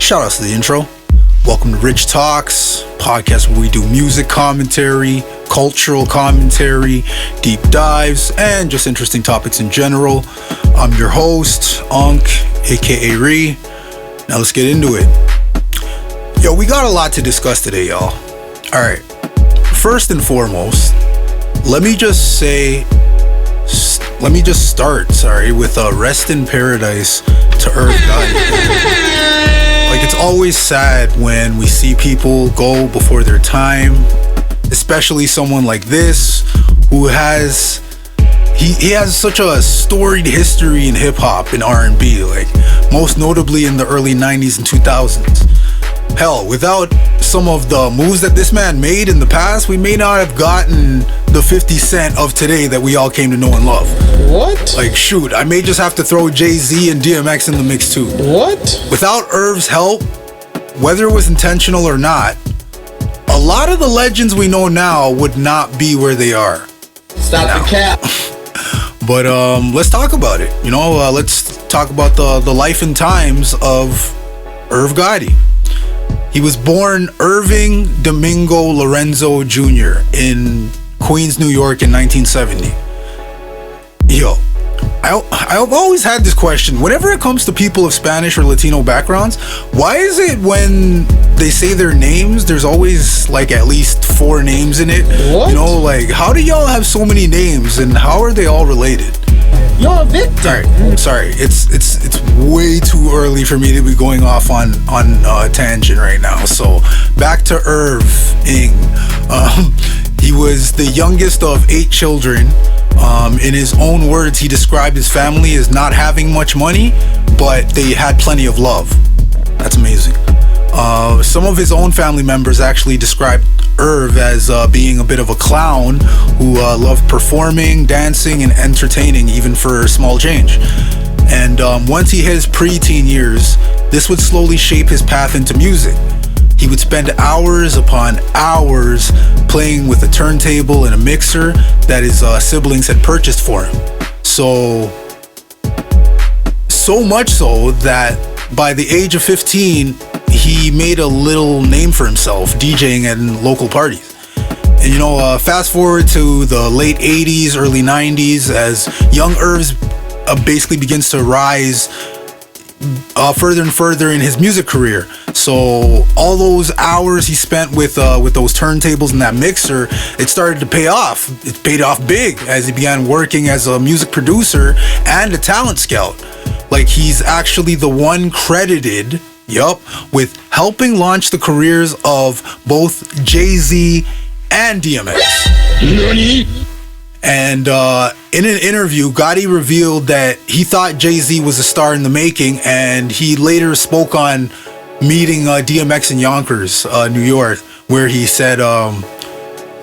Shout outs to the intro. Welcome to Rich Talks, podcast where we do music commentary, cultural commentary, deep dives, and just interesting topics in general. I'm your host, Unk, aka Ree. Now let's get into it. Yo, we got a lot to discuss today, y'all. Alright, first and foremost, let me just start with a rest in paradise to Irv Gotti. Like, it's always sad when we see people go before their time, especially someone like this who has he has such a storied history in hip-hop and R&B, like most notably in the early 90s and 2000s. Hell, without some of the moves that this man made in the past, we may not have gotten the 50 Cent of today that we all came to know and love. What? Like, shoot, I may just have to throw Jay-Z and DMX in the mix too. What? Without Irv's help, whether it was intentional or not, a lot of the legends we know now would not be where they are. Stop the cap. But let's talk about it. Let's talk about the life and times of Irv Gotti. He was born Irving Domingo Lorenzo Jr. in Queens, New York in 1970. Yo, I've always had this question. Whenever it comes to people of Spanish or Latino backgrounds, why is it when they say their names, there's always like at least 4 names in it? What? How do y'all have so many names and how are they all related? You're a victim. Alright, sorry. It's way too early for me to be going off on a tangent right now. So back to Irving. He was the youngest of 8 children. In his own words, he described his family as not having much money, but they had plenty of love. That's amazing. Some of his own family members actually described Irv as being a bit of a clown who loved performing, dancing, and entertaining, even for small change. And once he hit his preteen years, this would slowly shape his path into music. He would spend hours upon hours playing with a turntable and a mixer that his siblings had purchased for him. So much so that by the age of 15, he made a little name for himself DJing at local parties. And fast forward to the late 80s, early 90s, as young Irv's basically begins to rise further and further in his music career. So all those hours he spent with those turntables and that mixer, it started to pay off. It paid off big as he began working as a music producer and a talent scout. Like, he's actually the one credited, with helping launch the careers of both Jay-Z and DMX. Nani? And in an interview, Gotti revealed that he thought Jay-Z was a star in the making, and he later spoke on meeting DMX in Yonkers, New York, where he said,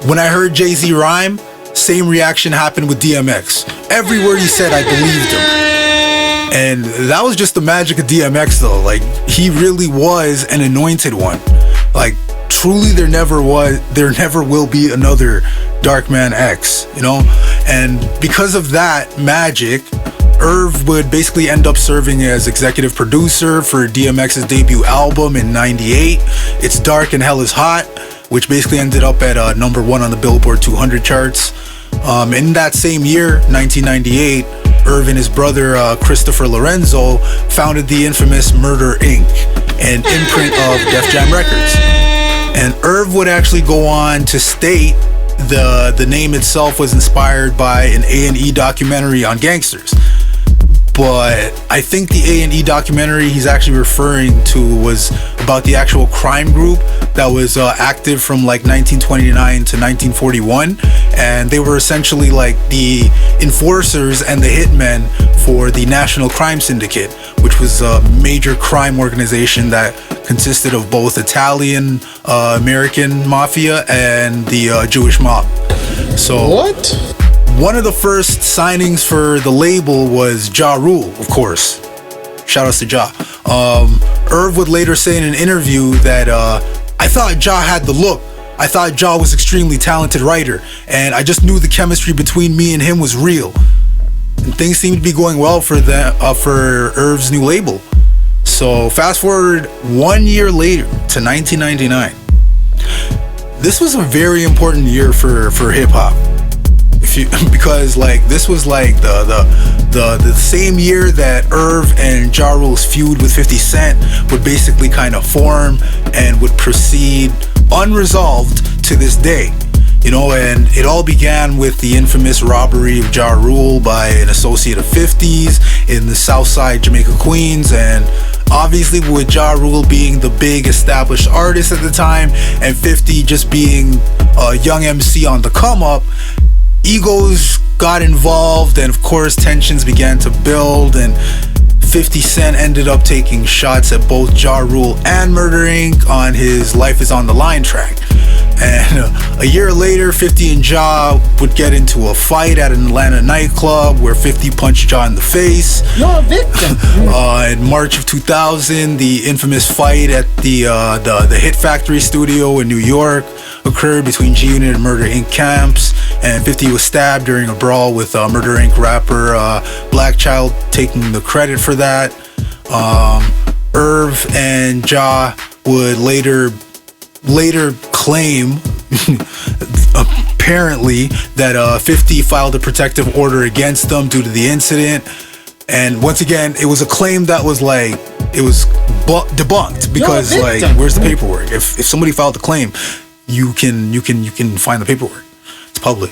when I heard Jay-Z rhyme, same reaction happened with DMX. Every word he said, I believed him. And that was just the magic of DMX, though. Like, he really was an anointed one. Like, truly, there never will be another Darkman X, And because of that magic, Irv would basically end up serving as executive producer for DMX's debut album in '98, It's Dark and Hell is Hot, which basically ended up at number 1 on the Billboard 200 charts. In that same year, 1998, Irv and his brother Christopher Lorenzo founded the infamous Murder Inc., an imprint of Def Jam Records. And Irv would actually go on to state the name itself was inspired by an A&E documentary on gangsters. But I think the A&E documentary he's actually referring to was about the actual crime group that was active from like 1929 to 1941, and they were essentially like the enforcers and the hitmen for the National Crime Syndicate, which was a major crime organization that consisted of both Italian American mafia and the Jewish mob. So what? One of the first signings for the label was Ja Rule, of course. Shout outs to Ja. Irv would later say in an interview that I thought Ja had the look. I thought Ja was extremely talented writer, and I just knew the chemistry between me and him was real. And things seemed to be going well for Irv's new label. So So fast forward 1 year later to 1999. This was a very important year for hip hop. Because like this was like the same year that Irv and Ja Rule's feud with 50 Cent would basically kind of form and would proceed unresolved to this day. You know, and it all began with the infamous robbery of Ja Rule by an associate of 50's in the Southside Jamaica, Queens, and obviously with Ja Rule being the big established artist at the time and 50 just being a young MC on the come up, egos got involved, and of course tensions began to build, and 50 Cent ended up taking shots at both Ja Rule and Murder Inc. on his Life Is On The Line track. And a year later, 50 and Ja would get into a fight at an Atlanta nightclub where 50 punched Ja in the face. You're a victim. In March of 2000, the infamous fight at the Hit Factory studio in New York occurred between G-Unit and Murder Inc. camps, and 50 was stabbed during a brawl with Murder Inc. rapper Black Child taking the credit for that. Irv and Ja would later claim apparently that 50 filed a protective order against them due to the incident. And once again, it was a claim that was like, it was debunked because like, where's the paperwork? If somebody filed the claim, you can find the paperwork. It's public.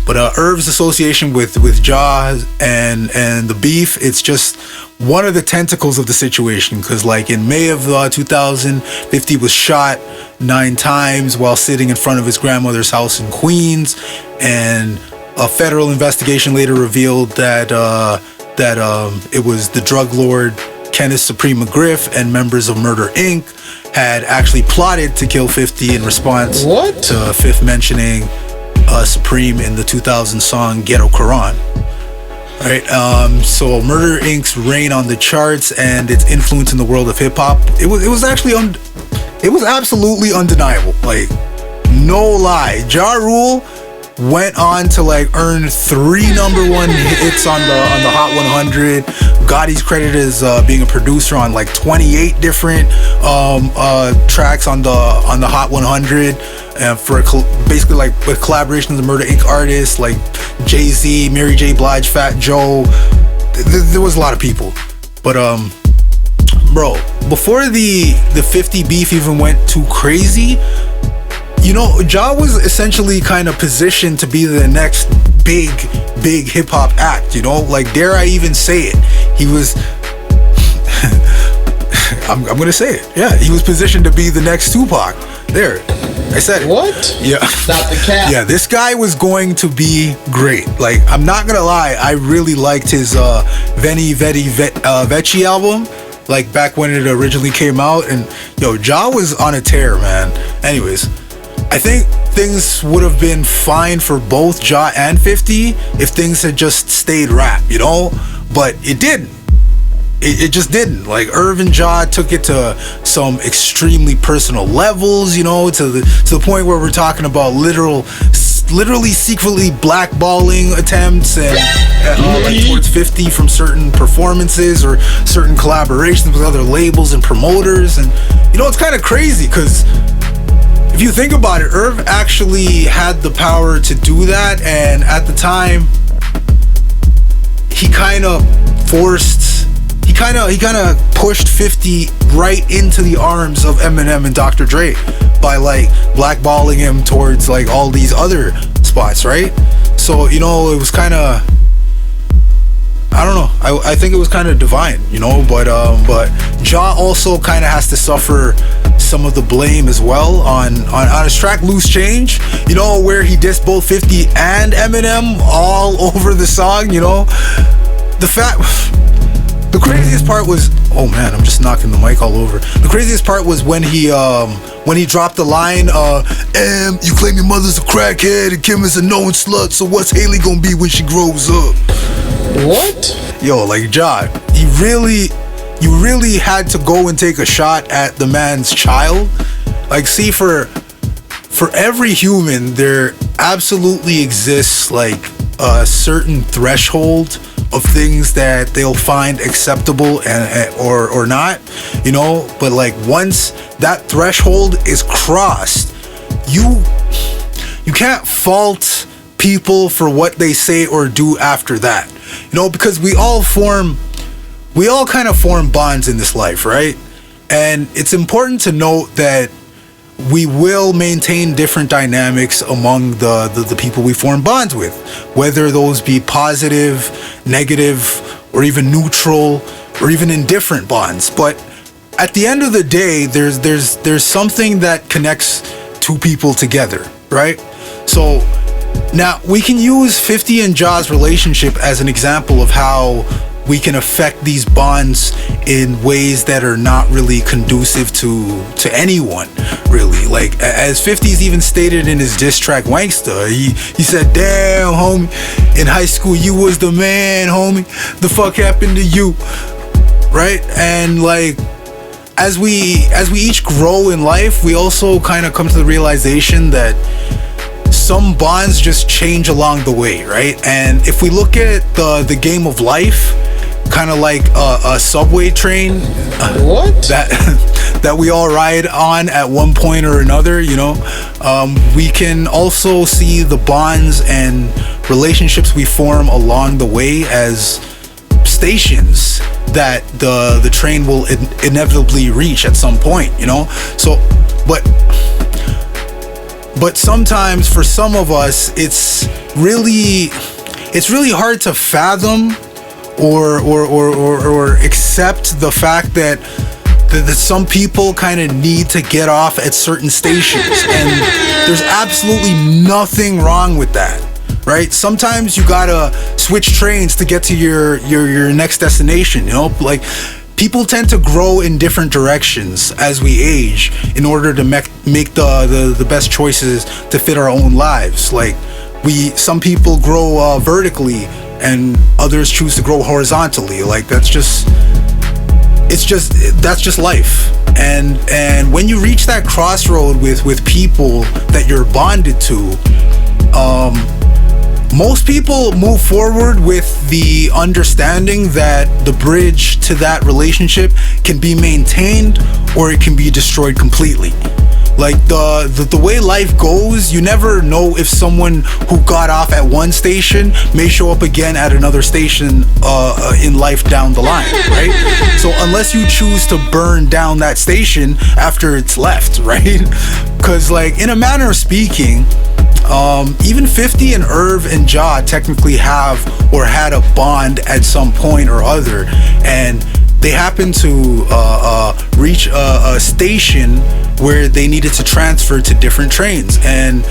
But Irv's association with Ja and the beef, it's just one of the tentacles of the situation, because like in May of 2000, 50 was shot 9 times while sitting in front of his grandmother's house in Queens, and a federal investigation later revealed that it was the drug lord Kenneth Supreme McGriff and members of Murder Inc. had actually plotted to kill 50 in response to Fifth mentioning Supreme in the 2000 song Ghetto Quran. Right, so Murder Inc.'s reign on the charts and its influence in the world of hip hop, it was actually it was absolutely undeniable. Like, no lie, Ja Rule went on to like earn 3 #1 hits on the Hot 100. Gotti's credited as being a producer on like 28 different tracks on the Hot 100, and for basically like with collaborations with Murder Inc. artists like Jay-Z, Mary J. Blige, Fat Joe. There was a lot of people, but bro, before the 50 beef even went too crazy, you know, Ja was essentially kind of positioned to be the next big hip hop act, you know, like, dare I even say it, he was I'm gonna say it, yeah, he was positioned to be the next Tupac. There, I said it. What? Yeah. Stop the cap. Yeah, this guy was going to be great. Like, I'm not gonna lie, I really liked his Veni Vedi Vecchi album, like back when it originally came out, and yo, Ja was on a tear, man. Anyways, I think things would have been fine for both Ja and 50 if things had just stayed rap, you know? But it didn't. It just didn't. Like, Irv and Ja took it to some extremely personal levels, you know, to the point where we're talking about literally secretly blackballing attempts and like towards 50 from certain performances or certain collaborations with other labels and promoters. And you know, it's kind of crazy because if you think about it, Irv actually had the power to do that, and at the time, he kind of pushed 50 right into the arms of Eminem and Dr. Dre by like blackballing him towards like all these other spots, right? So, you know, it was kind of, I don't know. I think it was kind of divine, you know, but Ja also kind of has to suffer some of the blame as well on his track Loose Change, you know, where he dissed both 50 and Eminem all over the song, you know. The craziest part was, oh man, I'm just knocking the mic all over. The craziest part was when he dropped the line, you claim your mother's a crackhead and Kim is a knowing slut, so what's Haley gonna be when she grows up? What? Yo, like, Ja, you really had to go and take a shot at the man's child. Like, see, for every human, there absolutely exists like a certain threshold of things that they'll find acceptable or not, but like once that threshold is crossed, you can't fault people for what they say or do after that, because we all kind of form bonds in this life, right? And it's important to note that we will maintain different dynamics among the people we form bonds with, whether those be positive, negative, or even neutral, or even indifferent bonds. But at the end of the day, there's something that connects two people together, right? So now we can use 50 and Ja's relationship as an example of how we can affect these bonds in ways that are not really conducive to anyone, really. Like, as 50's even stated in his diss track Wanksta, he said, "Damn, homie, in high school you was the man, homie. The fuck happened to you?" Right? And like, as we each grow in life, we also kind of come to the realization that some bonds just change along the way, right? And if we look at the game of life, kind of like a subway train, that we all ride on at one point or another, we can also see the bonds and relationships we form along the way as stations that the train will inevitably reach at some point, so but sometimes for some of us it's really hard to fathom or accept the fact that some people kind of need to get off at certain stations, and there's absolutely nothing wrong with that, right? Sometimes you gotta switch trains to get to your next destination, like people tend to grow in different directions as we age in order to make the best choices to fit our own lives. Like some people grow vertically and others choose to grow horizontally. Like that's just life. And when you reach that crossroad with people that you're bonded to, most people move forward with the understanding that the bridge to that relationship can be maintained or it can be destroyed completely. Like the way life goes, you never know if someone who got off at one station may show up again at another station in life down the line, right? So unless you choose to burn down that station after it's left, right? Because like in a manner of speaking, even 50 and Irv and Ja technically have or had a bond at some point or other, and they happened to reach a station where they needed to transfer to different trains. And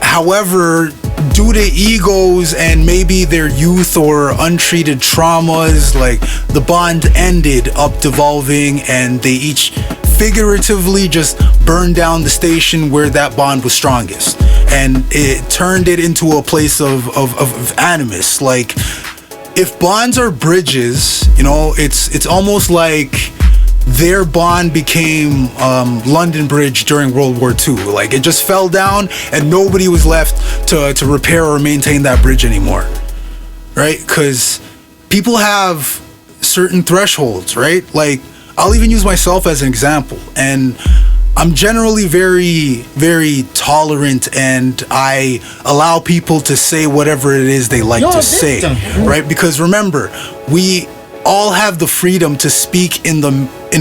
however, due to egos and maybe their youth or untreated traumas, like the bond ended up devolving, and they each figuratively just burned down the station where that bond was strongest, and it turned it into a place of animus. Like, if bonds are bridges, it's almost like their bond became London Bridge during World War II. Like, it just fell down and nobody was left to repair or maintain that bridge anymore, right? Because people have certain thresholds, right? Like, I'll even use myself as an example, and I'm generally very, very tolerant, and I allow people to say whatever it is they like to say, right? Because remember, we all have the freedom to speak in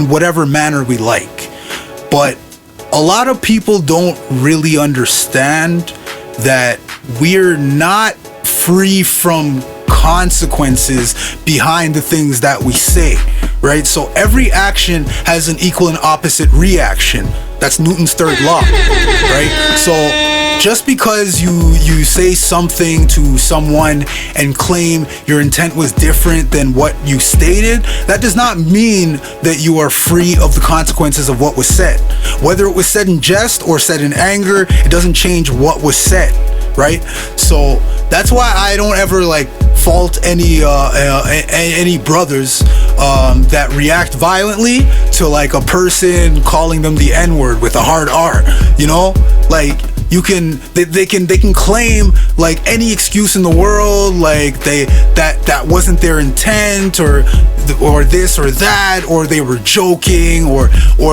whatever manner we like. But a lot of people don't really understand that we're not free from consequences behind the things that we say, right? So every action has an equal and opposite reaction. That's Newton's third law, right? So just because you say something to someone and claim your intent was different than what you stated, that does not mean that you are free of the consequences of what was said. Whether it was said in jest or said in anger, it doesn't change what was said, right? So that's why I don't ever fault any brothers that react violently to a person calling them the N-word with a hard R, they can claim like any excuse in the world, like that wasn't their intent, or this or that, or they were joking, or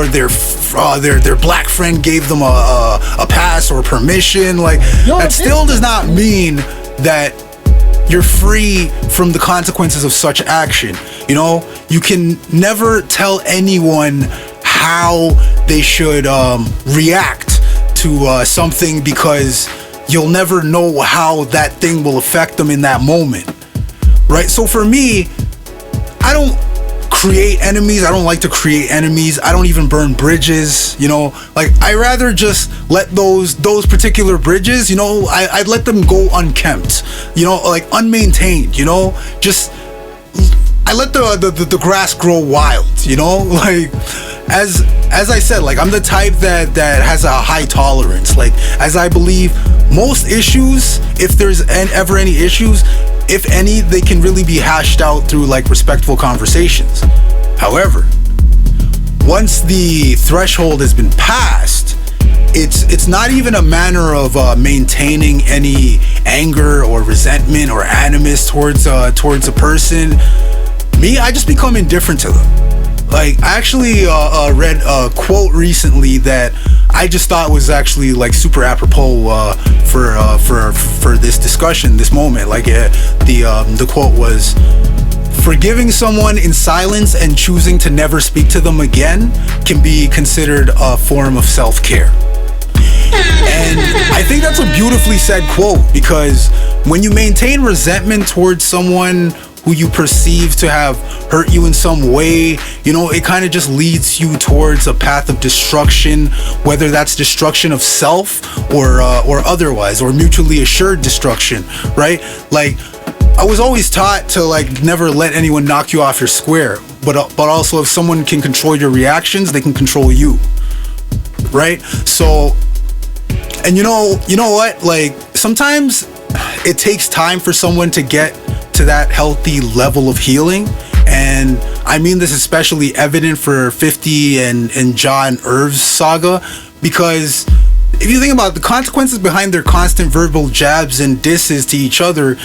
their black friend gave them a pass or permission. Like, that still does not mean that you're free from the consequences of such action. You know, you can never tell anyone how they should react to something, because you'll never know how that thing will affect them in that moment, right? So for me, I don't create enemies. I don't like to create enemies. I don't even burn bridges, you know. Like, I rather just let those particular bridges, you know, I'd let them go unkempt, you know, like unmaintained, you know. Just, I let the grass grow wild, you know. Like, as I said, like, I'm the type that has a high tolerance. Like, as I believe most issues, if there's ever any issues, if any, they can really be hashed out through like respectful conversations. However, once the threshold has been passed, it's not even a matter of maintaining any anger or resentment or animus towards a person. Me, I just become indifferent to them. Like, I actually read a quote recently that I just thought was actually like super apropos for this discussion, this moment. Like, the quote was, "Forgiving someone in silence and choosing to never speak to them again can be considered a form of self-care." And I think that's a beautifully said quote, because when you maintain resentment towards someone who you perceive to have hurt you in some way, you know, it kind of just leads you towards a path of destruction, whether that's destruction of self or otherwise, or mutually assured destruction, right? Like, I was always taught to like never let anyone knock you off your square, but also if someone can control your reactions, they can control you, right? So, and you know what? Like, sometimes it takes time for someone to get to that healthy level of healing. And I mean this especially evident for 50 and Ja and Irv's saga, because if you think about it, the consequences behind their constant verbal jabs and disses to each other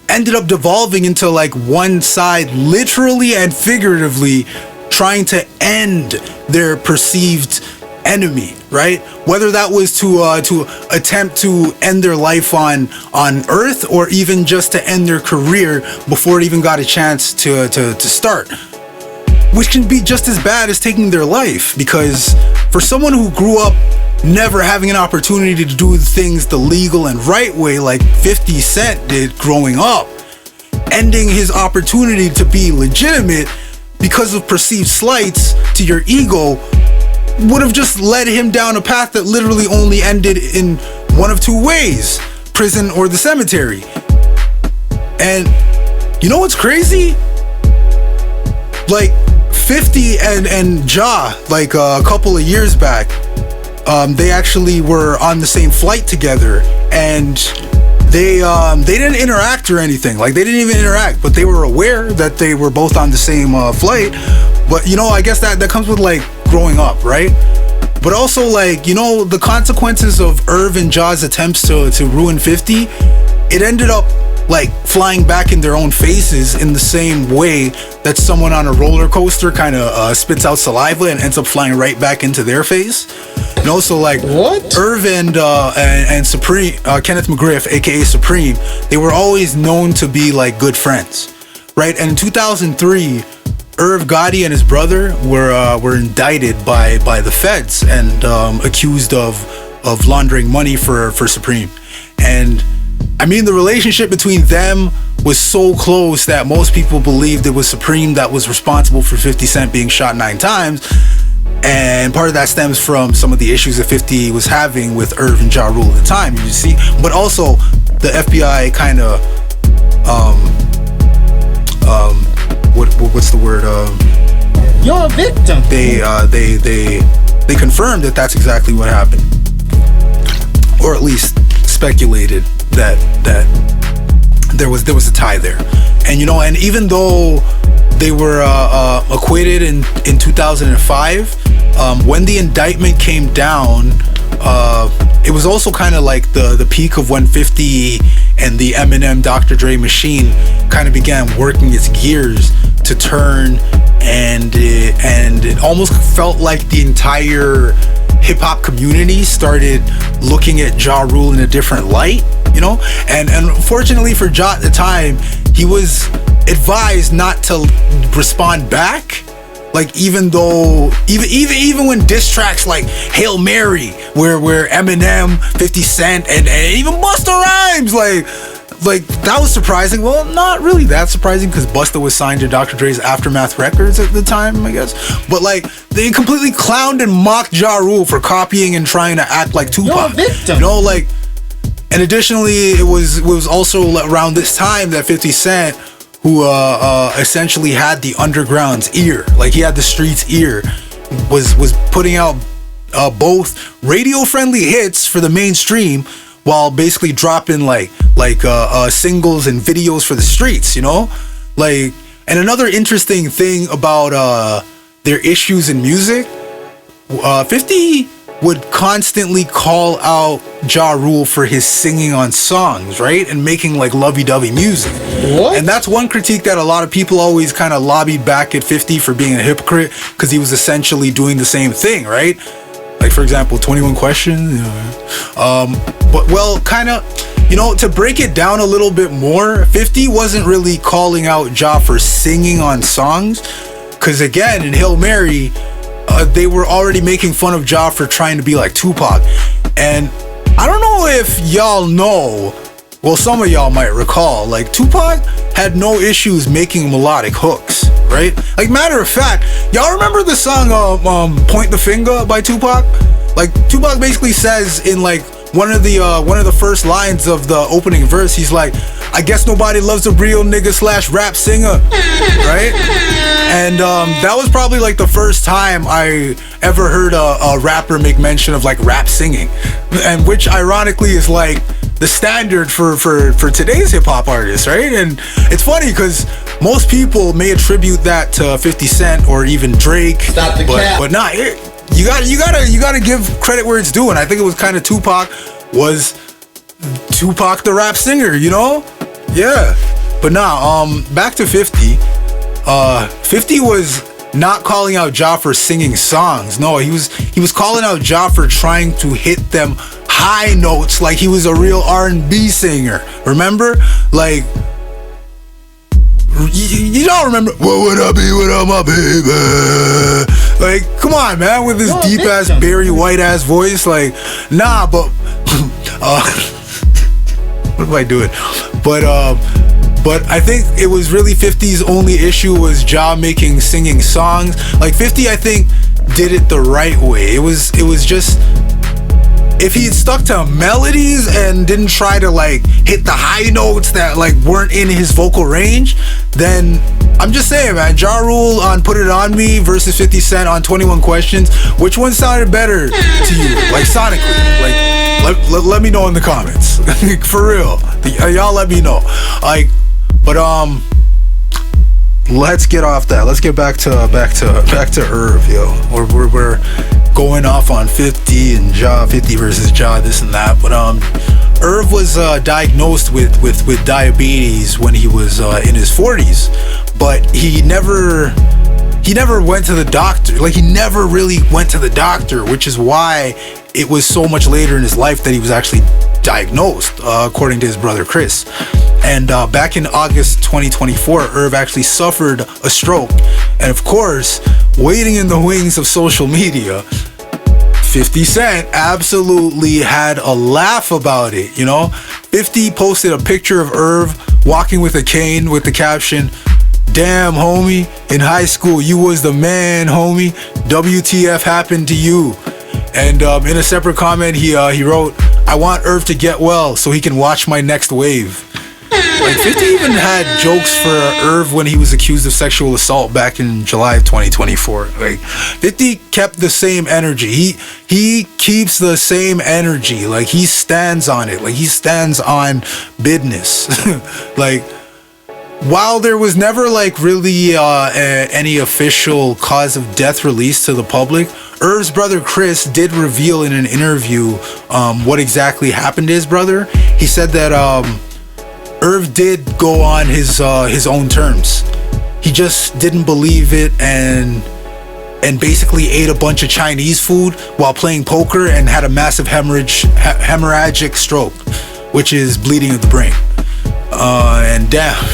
ended up devolving into like one side literally and figuratively trying to end their perceived enemy, right? Whether that was to attempt to end their life on Earth, or even just to end their career before it even got a chance to start, which can be just as bad as taking their life. Because for someone who grew up never having an opportunity to do things the legal and right way, like 50 Cent did growing up, ending his opportunity to be legitimate because of perceived slights to your ego would have just led him down a path that literally only ended in one of two ways: prison or the cemetery. And you know what's crazy? Like, 50 and Ja, like a couple of years back, they actually were on the same flight together, and they didn't interact or anything. Like, they didn't even interact, but they were aware that they were both on the same flight. But you know, I guess that comes with like growing up, right? But also, like, you know, the consequences of Irv and Ja's attempts to ruin 50, it ended up like flying back in their own faces in the same way that someone on a roller coaster kind of spits out saliva and ends up flying right back into their face. You know, so like, What? Irv and Supreme, Kenneth McGriff, aka Supreme, they were always known to be like good friends, right? And in 2003, Irv Gotti and his brother were indicted by the feds and accused of laundering money for Supreme. And I mean, the relationship between them was so close that most people believed it was Supreme that was responsible for 50 Cent being shot 9 times. And part of that stems from some of the issues that 50 was having with Irv and Ja Rule at the time, you see. But also, the FBI kind of what's the word? You're a victim. They confirmed that that's exactly what happened, or at least speculated that there was a tie there. And you know, and even though they were acquitted in 2005, when the indictment came down, it was also kind of like the peak of when 50 and the Eminem Dr. Dre machine kind of began working its gears to turn, and it almost felt like the entire hip-hop community started looking at Ja Rule in a different light, you know. And unfortunately for Ja at the time, he was advised not to respond back. Like, even though even when diss tracks like Hail Mary, where Eminem, 50 Cent, and even Busta Rhymes, like that was surprising. Well, not really that surprising, because Busta was signed to Dr. Dre's Aftermath Records at the time, I guess. But like, they completely clowned and mocked Ja Rule for copying and trying to act like Tupac. You're a victim. You know, like, and additionally, it was also around this time that 50 Cent, who essentially had the underground's ear, like he had the streets' ear, was putting out both radio-friendly hits for the mainstream, while basically dropping like singles and videos for the streets, you know? Like, and another interesting thing about their issues in music, 50 would constantly call out Ja Rule for his singing on songs, right? And making like lovey-dovey music. What? And that's one critique that a lot of people always kind of lobbied back at 50 for being a hypocrite, because he was essentially doing the same thing, right? Like, for example, 21 Questions, you know. But, well, kind of, you know, to break it down a little bit more, 50 wasn't really calling out Ja for singing on songs, because again, in Hail Mary, they were already making fun of Ja for trying to be like Tupac. And I don't know if y'all know, well, some of y'all might recall, like, Tupac had no issues making melodic hooks, right? Like, matter of fact, y'all remember the song Point the Finger by Tupac? Like, Tupac basically says in like one of the first lines of the opening verse, he's like, I guess nobody loves a real nigga / rap singer, right? And that was probably like the first time I ever heard a rapper make mention of like rap singing, and which ironically is like the standard for today's hip-hop artists, right? And it's funny because most people may attribute that to 50 Cent or even Drake. Stop the cap. But nah, you gotta give credit where it's due, and I think it was kind of Tupac the rap singer, you know? Yeah. But nah, back to 50. 50 was not calling out Ja for singing songs. No, he was calling out Ja for trying to hit them high notes like he was a real R&B singer. Remember? Like, you don't remember, what would I be without my baby? Like, come on, man, with this deep ass Barry White ass voice. Like, nah, but what am I doing? But I think it was really 50's only issue was Ja making singing songs. Like, 50, I think, did it the right way. It was just, if he had stuck to melodies and didn't try to like hit the high notes that like weren't in his vocal range, then I'm just saying, man, Ja Rule on Put It On Me versus 50 Cent on 21 Questions, which one sounded better to you, like sonically? Like, let me know in the comments. For real, y'all let me know. Like, but let's get off that. Let's get back to Irv, yo. We're going off on 50 and Ja, 50 versus Ja, this and that. But Irv was diagnosed with diabetes when he was in his 40s, but he never went to the doctor. Like, he never really went to the doctor, which is why it was so much later in his life that he was actually diagnosed, according to his brother Chris. And back in August 2024, Irv actually suffered a stroke. And of course, waiting in the wings of social media, 50 Cent absolutely had a laugh about it, you know? 50 posted a picture of Irv walking with a cane with the caption, "Damn, homie, in high school you was the man, homie. WTF happened to you?" And in a separate comment, he wrote, "I want Irv to get well so he can watch my next wave." Like, 50 even had jokes for Irv when he was accused of sexual assault back in July of 2024. Like, 50 kept the same energy. He keeps the same energy. Like, he stands on it. Like, he stands on business. Like, while there was never like really any official cause of death released to the public, Irv's brother Chris did reveal in an interview what exactly happened to his brother. He said that Irv did go on his own terms. He just didn't believe it and basically ate a bunch of Chinese food while playing poker and had a massive hemorrhagic stroke, which is bleeding of the brain. And damn,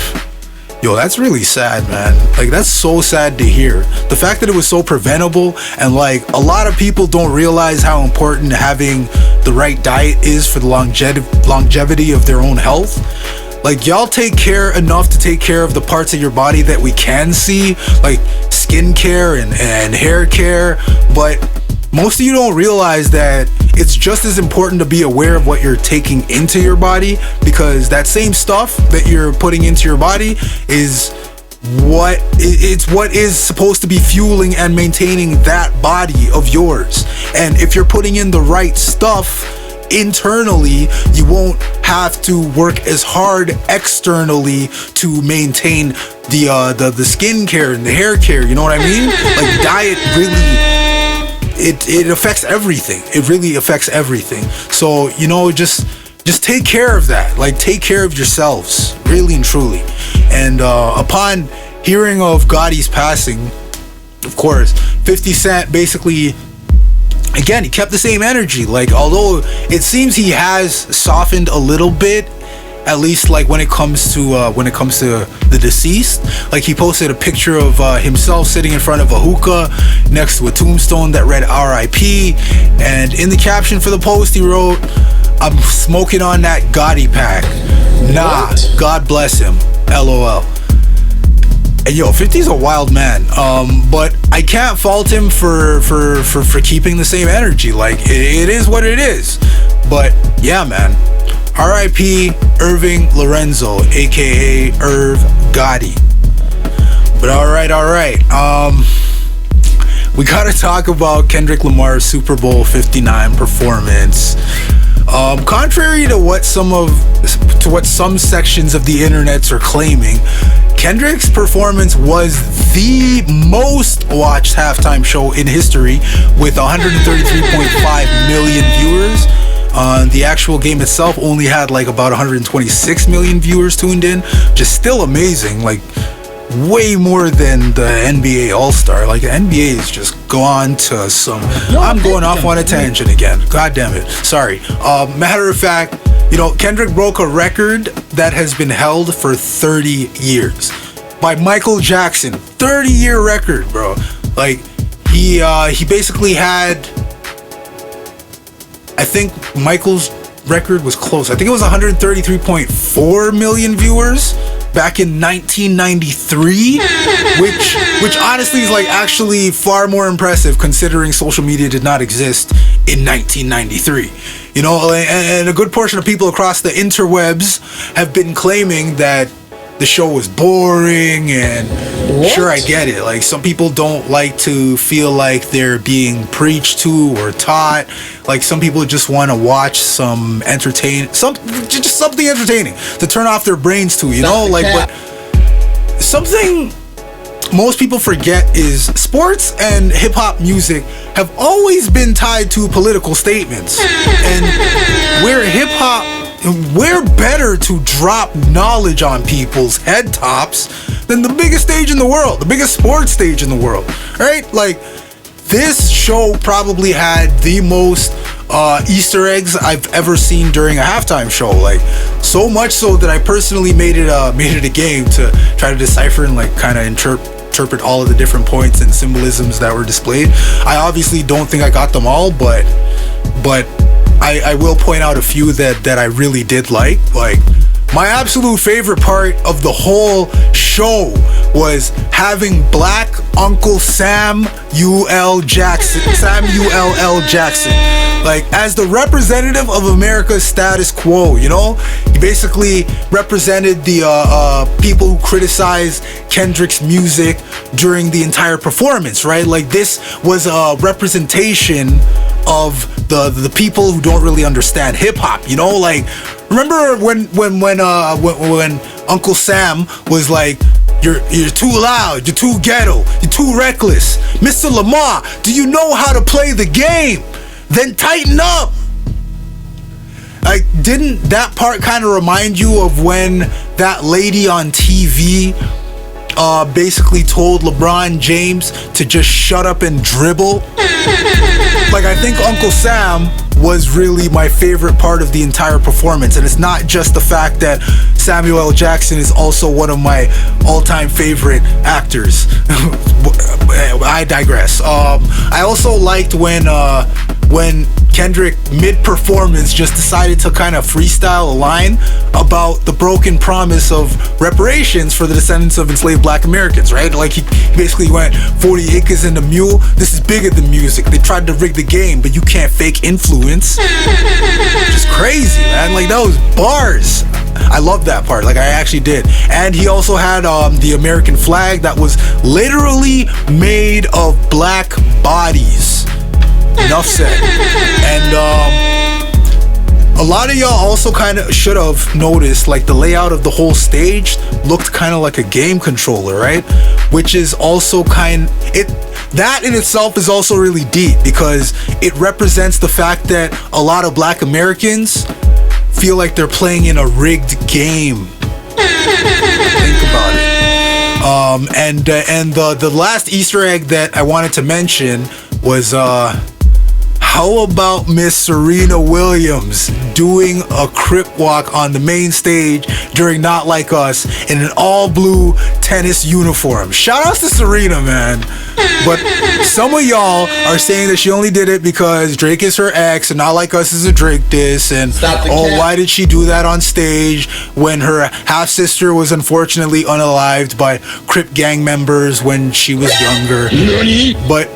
yo, that's really sad, man. Like, that's so sad to hear. The fact that it was so preventable, and like a lot of people don't realize how important having the right diet is for the longevity of their own health. Like, y'all take care enough to take care of the parts of your body that we can see, like skin care and hair care, but most of you don't realize that it's just as important to be aware of what you're taking into your body, because that same stuff that you're putting into your body is what is supposed to be fueling and maintaining that body of yours. And if you're putting in the right stuff internally, you won't have to work as hard externally to maintain the skin care and the hair care, you know what I mean? Like, diet really, it affects everything. It really affects everything. So, you know, just take care of that. Like, take care of yourselves, really and truly. And upon hearing of Gotti's passing, of course, 50 Cent basically, again, he kept the same energy. Like, although it seems he has softened a little bit, at least like when it comes to the deceased. Like, he posted a picture of himself sitting in front of a hookah next to a tombstone that read R.I.P. And in the caption for the post, he wrote, "I'm smoking on that Gotti pack. Nah, what? God bless him. LOL." And yo, 50's a wild man, but I can't fault him for keeping the same energy. Like, it is what it is. But yeah, man, R.I.P. Irving Lorenzo, aka Irv Gotti. But all right, we gotta talk about Kendrick Lamar's Super Bowl 59 performance. Contrary to what some sections of the internets are claiming, Kendrick's performance was the most watched halftime show in history with 133.5 million viewers. The actual game itself only had like about 126 million viewers tuned in, which is still amazing. Like, way more than the NBA All-Star. Like, the NBA has just gone to some... I'm going off on a tangent again. God damn it. Sorry. Matter of fact, you know, Kendrick broke a record that has been held for 30 years by Michael Jackson. 30-year record, bro. Like, he basically had... I think Michael's record was close. I think it was 133.4 million viewers back in 1993, which honestly is like actually far more impressive considering social media did not exist in 1993. You know, and a good portion of people across the interwebs have been claiming that the show was boring, and what? Sure, I get it. Like, some people don't like to feel like they're being preached to or taught. Like, some people just want to watch something entertaining to turn off their brains to, you know? Like, but something most people forget is sports and hip-hop music have always been tied to political statements. And we're better to drop knowledge on people's head tops than the biggest stage in the world, the biggest sports stage in the world, right? Like, this show probably had the most Easter eggs I've ever seen during a halftime show. Like, so much so that I personally made it a game to try to decipher and like kind of interpret all of the different points and symbolisms that were displayed. I obviously don't think I got them all, but I will point out a few that I really did like. Like, my absolute favorite part of the whole show was having Black Uncle Samuel L. Jackson, like, as the representative of America's status quo. You know, he basically represented the people who criticized Kendrick's music during the entire performance, right? Like, this was a representation of the people who don't really understand hip hop. You know, like, remember when Uncle Sam was like, You're too loud, you're too ghetto, you're too reckless. Mr. Lamar, do you know how to play the game? Then tighten up. Like, didn't that part kind of remind you of when that lady on TV basically told LeBron James to just shut up and dribble? Like, I think Uncle Sam was really my favorite part of the entire performance, and it's not just the fact that Samuel L. Jackson is also one of my all-time favorite actors. I digress. I also liked when Kendrick, mid-performance, just decided to kind of freestyle a line about the broken promise of reparations for the descendants of enslaved black Americans, right? Like, he basically went 40 acres in the mule. This is bigger than music. They tried to rig the game, but you can't fake influence. Just crazy, man. Like, that was bars. I love that part. Like, I actually did. And he also had the American flag that was literally made of black bodies. Enough said. And a lot of y'all also kind of should have noticed, like, the layout of the whole stage looked kind of like a game controller, right? Which is also that in itself is also really deep, because it represents the fact that a lot of black Americans feel like they're playing in a rigged game. Think about it. And the last Easter egg that I wanted to mention was how about Miss Serena Williams doing a crip walk on the main stage during Not Like Us in an all-blue tennis uniform? Shout outs to Serena, man. But some of y'all are saying that she only did it because Drake is her ex and Not Like Us is a Drake diss, and why did she do that on stage when her half-sister was unfortunately unalived by Crip gang members when she was younger? But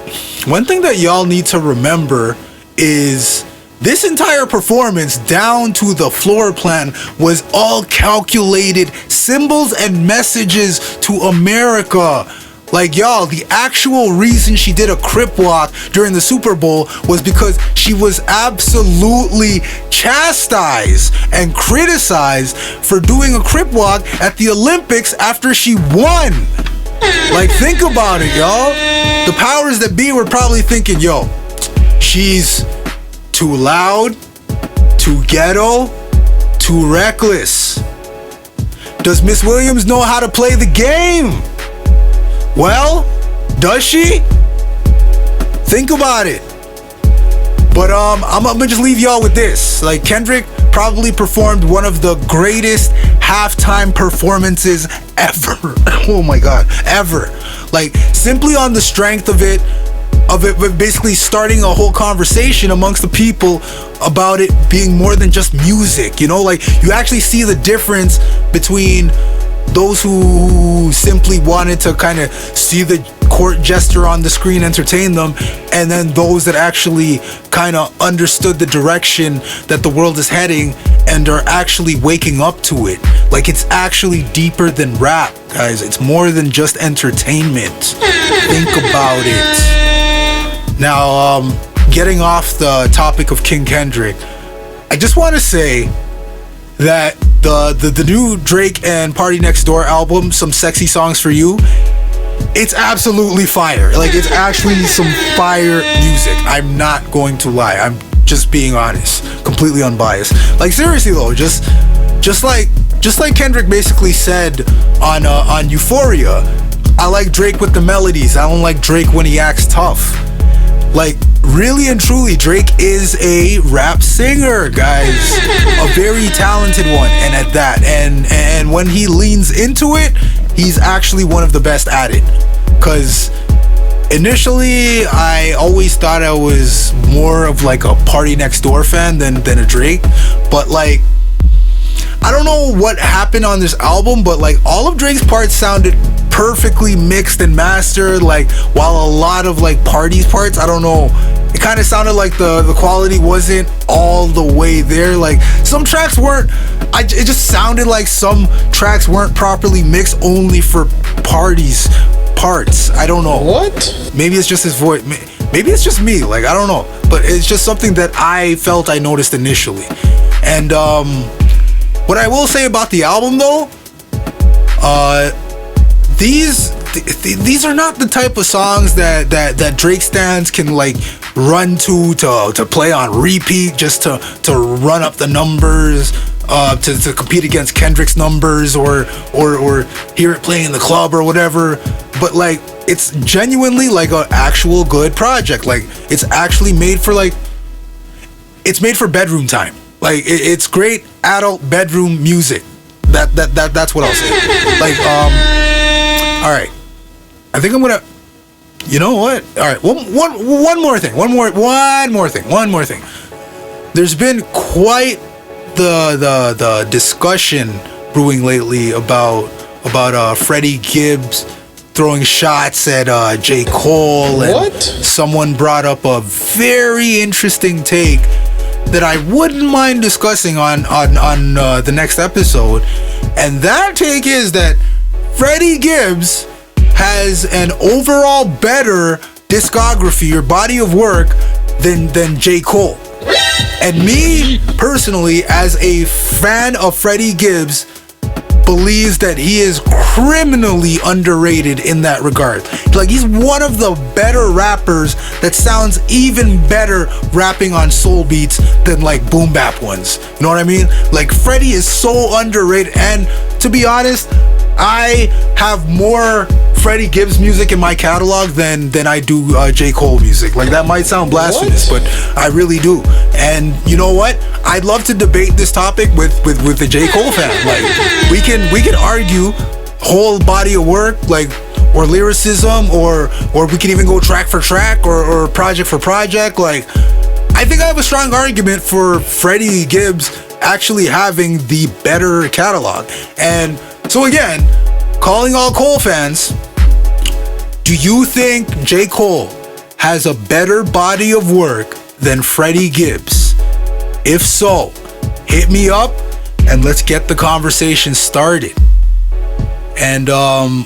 one thing that y'all need to remember is this entire performance, down to the floor plan, was all calculated symbols and messages to America. Like, y'all, the actual reason she did a crip walk during the Super Bowl was because she was absolutely chastised and criticized for doing a crip walk at the Olympics after she won. Like, think about it, y'all. The powers that be were probably thinking, yo, she's too loud, too ghetto, too reckless. Does Miss Williams know how to play the game? Well, does she? Think about it. But I'm gonna just leave y'all with this. Like, Kendrick probably performed one of the greatest halftime performances ever. Oh my God, ever. Like, simply on the strength of it basically starting a whole conversation amongst the people about it being more than just music, you know? Like, you actually see the difference between those who simply wanted to kind of see the court jester on the screen entertain them, and then those that actually kind of understood the direction that the world is heading and are actually waking up to it. Like, it's actually deeper than rap, guys. It's more than just entertainment. Think about it. Now, getting off the topic of King Kendrick, I just want to say that the new Drake and Party Next Door album, Some Sexy Songs for You, it's absolutely fire. Like, it's actually some fire music. I'm not going to lie. I'm just being honest, completely unbiased. Like, seriously though, just like Kendrick basically said on Euphoria, I like Drake with the melodies. I don't like Drake when he acts tough. Like, really and truly, Drake is a rap singer, guys. A very talented one, and at that. And when he leans into it, he's actually one of the best at it. Because initially, I always thought I was more of like a Party Next Door fan than a Drake. But like, I don't know what happened on this album, but like, all of Drake's parts sounded perfectly mixed and mastered, like, while a lot of like Party's parts, I don't know, it kind of sounded like the quality wasn't all the way there. Like, some tracks weren't, it just sounded like some tracks weren't properly mixed only for Party's parts. I don't know. What? Maybe it's just his voice. Maybe it's just me. Like, I don't know. But it's just something that I felt I noticed initially. And what I will say about the album though, these are not the type of songs that Drake stans can like run to play on repeat just to run up the numbers, to compete against Kendrick's numbers, or hear it playing in the club or whatever. But like, it's genuinely like an actual good project. Like, it's actually made for it's made for bedroom time. Like, it's great adult bedroom music. That's what I'll say. Like, all right. I think I'm gonna. You know what? All right. One more thing. One more thing. There's been quite the discussion brewing lately about Freddie Gibbs throwing shots at J. Cole, and what? Someone brought up a very interesting take that I wouldn't mind discussing on the next episode, and that take is that Freddie Gibbs has an overall better discography or body of work than J. Cole. And me personally, as a fan of Freddie Gibbs, believes that he is criminally underrated in that regard. Like, he's one of the better rappers that sounds even better rapping on soul beats than like boom bap ones. You know what I mean? Like, Freddie is so underrated, and to be honest, I have more Freddie Gibbs music in my catalog than I do J. Cole music. Like, that might sound blasphemous, but I really do. And you know what? I'd love to debate this topic with the J. Cole fan. Like, we can argue whole body of work, like, or lyricism, or we can even go track for track or project for project. Like, I think I have a strong argument for Freddie Gibbs actually having the better catalog. And so again, calling all Cole fans, do you think J. Cole has a better body of work than Freddie Gibbs? If so, hit me up and let's get the conversation started. And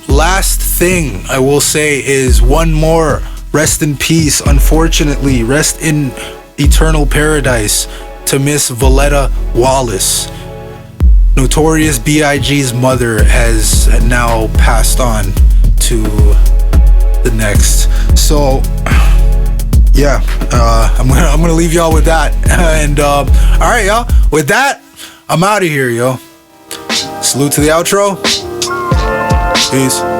last thing I will say is one more. Rest in peace, unfortunately. Rest in eternal paradise to Miss Voletta Wallace. Notorious B.I.G.'s mother has now passed on to the next. So yeah, I'm gonna leave y'all with that. And all right, y'all, with that, I'm out of here, yo. Salute to the outro. Peace.